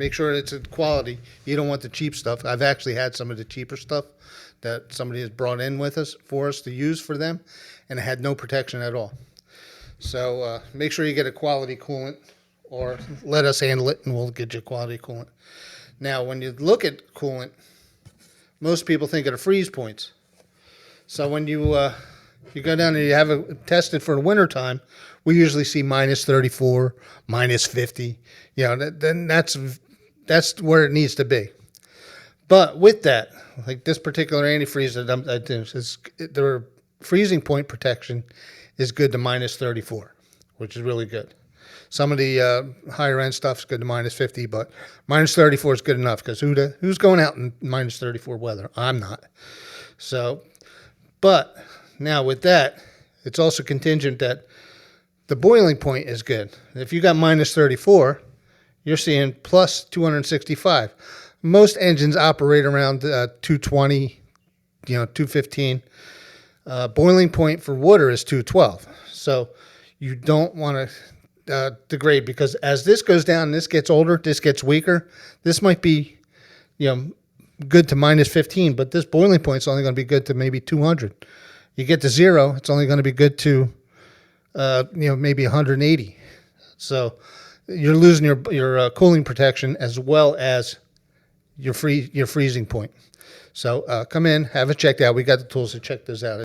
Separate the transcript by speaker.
Speaker 1: Make sure it's a quality. You don't want the cheap stuff. I've actually had some of the cheaper stuff that somebody has brought in with us for us to use for them, and it had no protection at all. So make sure you get a quality coolant, or let us handle it and we'll get you a quality coolant. Now, when you look at coolant, most people think of the freeze points. So when you go down and you have it tested for the winter time, we usually see minus 34, minus 50. You know, then that's where it needs to be. But with that, like this particular antifreeze that I do, the freezing point protection is good to minus 34, which is really good. Some of the higher end stuff is good to minus 50, but minus 34 is good enough, because who's going out in minus 34 weather? I'm not. So, but now with that, it's also contingent that the boiling point is good. If you got minus 34, you're seeing plus 265. Most engines operate around 220, 215. Boiling point for water is 212. So you don't want to degrade, because as this goes down, this gets older, this gets weaker. This might be, good to minus 15, but this boiling point is only going to be good to maybe 200. You get to 0, it's only going to be good to, maybe 180. So you're losing your cooling protection as well as your freezing point. So come in, have it checked out. We got the tools to check those out.